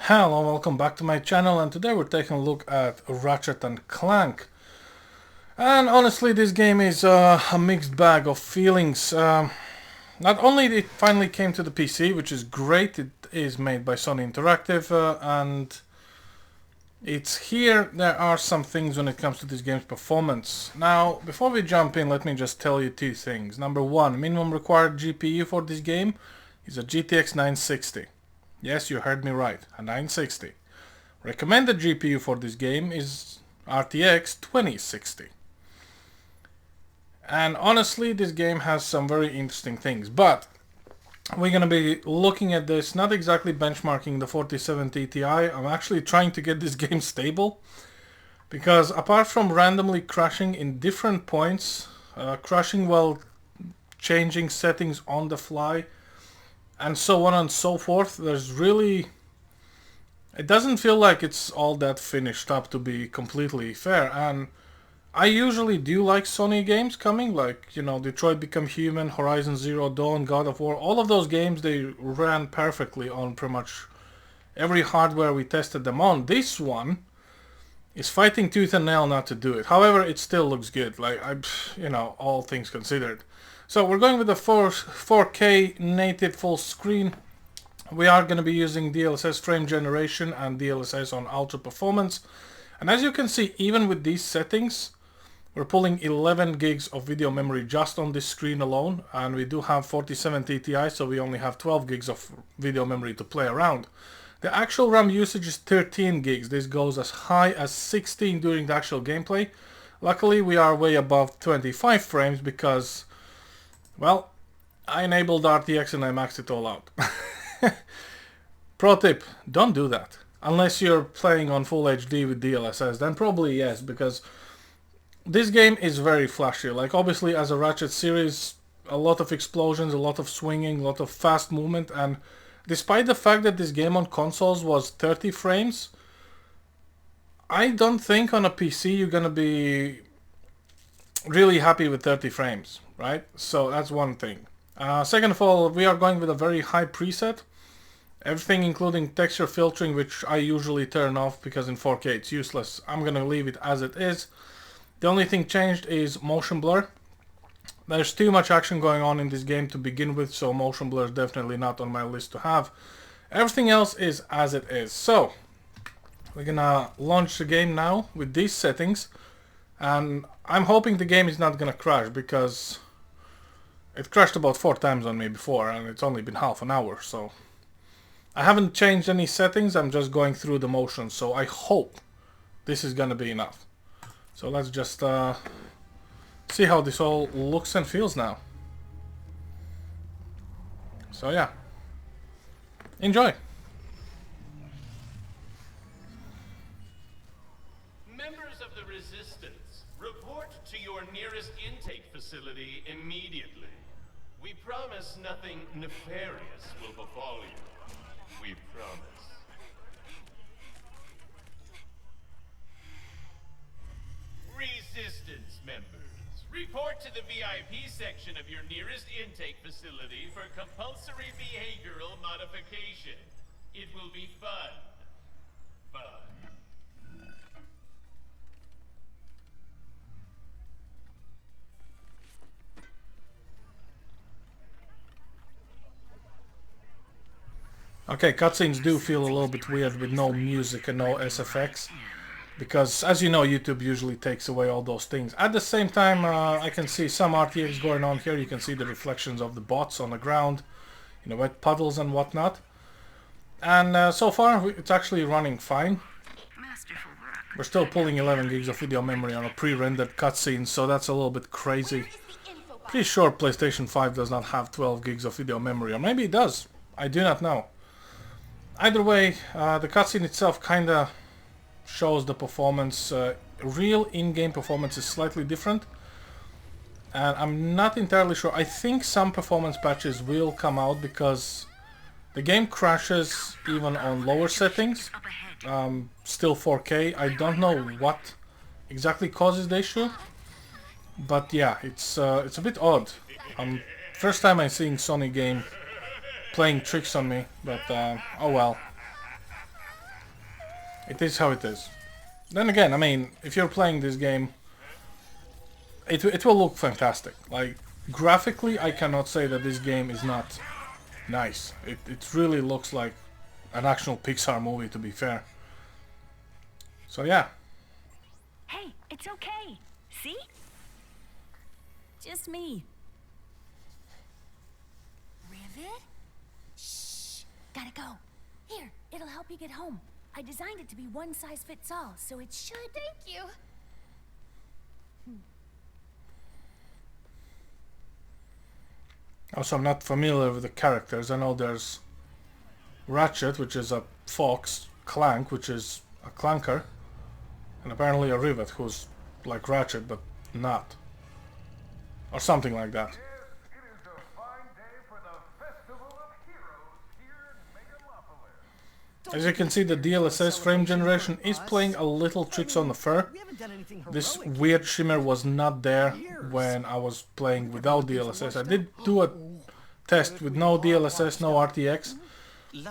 Hello, welcome back to my channel, and today we're taking a look at Ratchet and Clank. And honestly, this game is a mixed bag of feelings. Not only it finally came to the PC, which is great, it is made by Sony Interactive, and it's here. There are some things when it comes to this game's performance. Now, before we jump in, let me just tell you two things. Number one, minimum required GPU for this game is a GTX 960. Yes, you heard me right, a 960. Recommended GPU for this game is RTX 2060. And honestly, this game has some very interesting things, but we're going to be looking at this, not exactly benchmarking the 4070 Ti. I'm actually trying to get this game stable, because apart from randomly crashing in different points, crashing while changing settings on the fly, and so on and so forth, there's really... it doesn't feel like it's all that finished up, to be completely fair. And I usually do like Sony games coming, like, you know, Detroit Become Human, Horizon Zero Dawn, God of War. All of those games, they ran perfectly on pretty much every hardware we tested them on. This one is fighting tooth and nail not to do it. However, it still looks good, like, you know, all things considered. So we're going with the 4K native full screen. We are going to be using DLSS frame generation and DLSS on ultra performance. And as you can see, even with these settings, we're pulling 11 gigs of video memory just on this screen alone. And we do have 4070 Ti, so we only have 12 gigs of video memory to play around. The actual RAM usage is 13 gigs. This goes as high as 16 during the actual gameplay. Luckily, we are way above 25 frames because, well, I enabled RTX and I maxed it all out. Pro tip, don't do that. Unless you're playing on full HD with DLSS, then probably yes, because this game is very flashy. Like, obviously, as a Ratchet series, a lot of explosions, a lot of swinging, a lot of fast movement, and despite the fact that this game on consoles was 30 frames, I don't think on a PC you're gonna be really happy with 30 frames, right? So that's one thing. Second of all, we are going with a very high preset. Everything including texture filtering, which I usually turn off because in 4K it's useless. I'm going to leave it as it is. The only thing changed is motion blur. There's too much action going on in this game to begin with, so motion blur is definitely not on my list to have. Everything else is as it is. So, we're going to launch the game now with these settings. And I'm hoping the game is not going to crash, because it crashed about 4 times on me before and it's only been half an hour, so... I haven't changed any settings, I'm just going through the motions, so I hope this is gonna be enough. So let's just see how this all looks and feels now. So yeah, enjoy! Members of the Resistance, report to your nearest intake facility immediately. We promise nothing nefarious will befall you. We promise. Resistance members, report to the VIP section of your nearest intake facility for compulsory behavioral modification. It will be fun. Fun. Okay, cutscenes do feel a little bit weird with no music and no SFX, because as you know, YouTube usually takes away all those things. At the same time, I can see some RTX going on here. You can see the reflections of the bots on the ground, you know, wet puddles and whatnot. And so far, it's actually running fine. We're still pulling 11 gigs of video memory on a pre-rendered cutscene, so that's a little bit crazy. Pretty sure PlayStation 5 does not have 12 gigs of video memory, or maybe it does. I do not know. Either way, the cutscene itself kinda shows the performance. Real in-game performance is slightly different, and I'm not entirely sure. I think some performance patches will come out because the game crashes even on lower settings. Still 4K. I don't know what exactly causes the issue, but yeah, it's a bit odd. First time I'm seeing Sony game playing tricks on me, but oh well. It is how it is. Then again, I mean, if you're playing this game, it will look fantastic. Like, graphically, I cannot say that this game is not nice. It really looks like an actual Pixar movie, to be fair. So yeah. Hey, it's okay. See? Just me. Rivet? Shh. Gotta go. Here, it'll help you get home. I designed it to be one size fits all, so it should... Thank you. Also, I'm not familiar with the characters. I know there's Ratchet, which is a fox, Clank, which is a clanker, and apparently a Rivet, who's like Ratchet, but not. Or something like that. Yes, it is a fine day for the Festival of Heroes here in Megalopolis. As you can see, the DLSS frame generation is playing a little tricks on the fur. We haven't done anything This heroic. weird shimmer was not there when I was playing without DLSS. I did do a test with no DLSS, no RTX.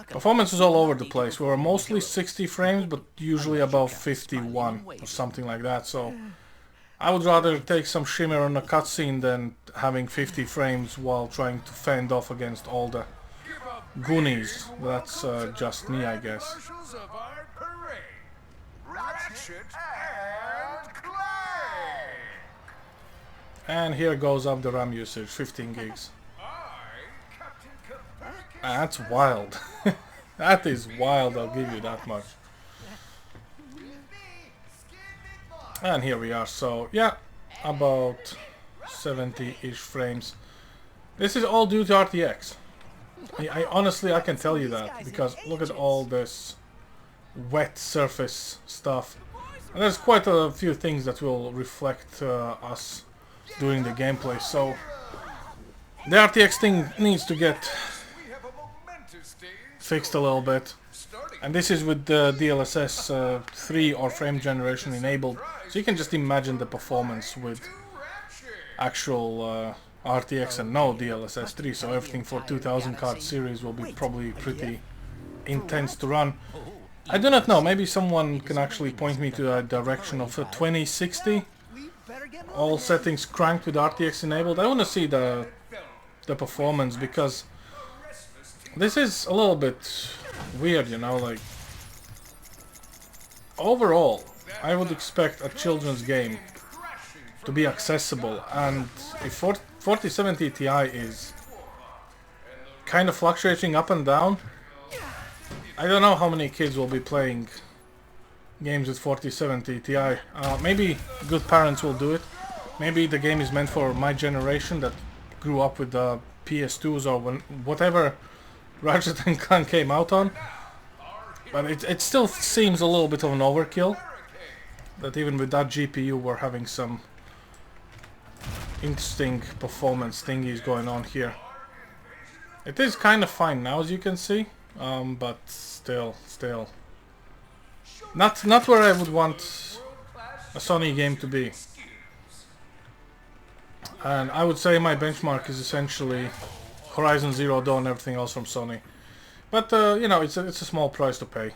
Performance is all over the place. We were mostly 60 frames, but usually above 51 or something like that. So I would rather take some shimmer on a cutscene than having 50 frames while trying to fend off against all the goonies. That's just me, I guess. Marshals of our parade, Ratchet and Clank. And here goes up the RAM usage, 15 gigs. I'm Captain Copernicus. That's wild. That is wild, I'll give you that much. And here we are, so yeah, about 70-ish frames. This is all due to RTX. I honestly, I can tell you that, because look at all this wet surface stuff. And there's quite a few things that will reflect us doing the gameplay, so the RTX thing needs to get We have a momentous day in fixed a little bit. starting And this is with the DLSS 3 or frame generation enabled, so you can just imagine the performance with Ratchet. actual RTX and no DLSS 3, so everything for 2000 card series will be probably pretty intense to run. I do not know, maybe someone can actually point me to a direction of a 2060, We better get moving. all settings cranked with RTX enabled. I want to see the performance, because this is a little bit weird, you know, like overall I would expect a children's game to be accessible, and if 4070 Ti is kind of fluctuating up and down, I don't know how many kids will be playing games with 4070 Ti. Maybe good parents will do it. Maybe the game is meant for my generation that grew up with the PS2s or whatever Ratchet and Clank came out on. But it still seems a little bit of an overkill. That even with that GPU we're having some interesting performance thingies going on here. It is kind of fine now, as you can see, but still, not where I would want a Sony game to be. And I would say my benchmark is essentially Horizon Zero Dawn, everything else from Sony. But you know, it's a small price to pay,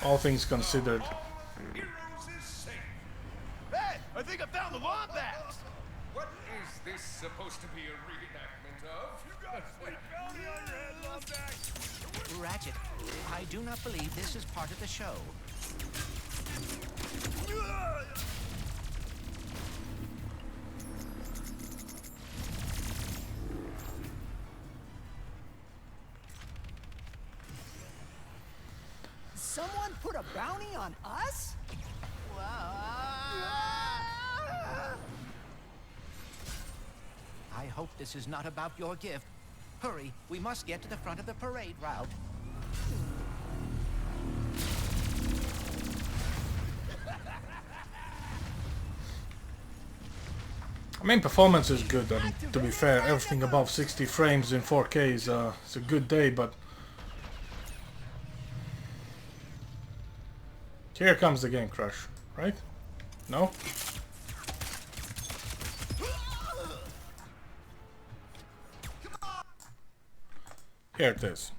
all things considered. Heroes is safe. Hey, I think I found the wombat! What is this supposed to be a reenactment of? You got bounty on your head, Wombat. Ratchet, I do not believe this is part of the show. Someone put a bounty on us? I hope this is not about your gift. Hurry, we must get to the front of the parade route. I mean, performance is good, and to be fair, everything above 60 frames in 4K is it's a good day, but here comes the game crash, right? No? Here it is.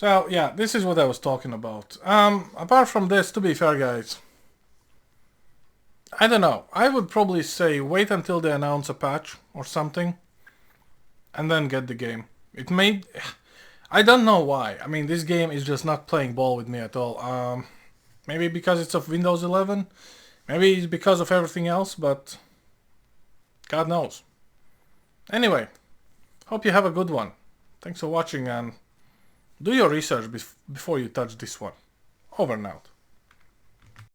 So yeah, this is what I was talking about. Apart from this, to be fair, guys, I don't know. I would probably say wait until they announce a patch or something, and then get the game. It may... I don't know why. I mean, this game is just not playing ball with me at all. Maybe because it's of Windows 11. Maybe it's because of everything else, but God knows. Anyway, hope you have a good one. Thanks for watching, and do your research before you touch this one. Over and out.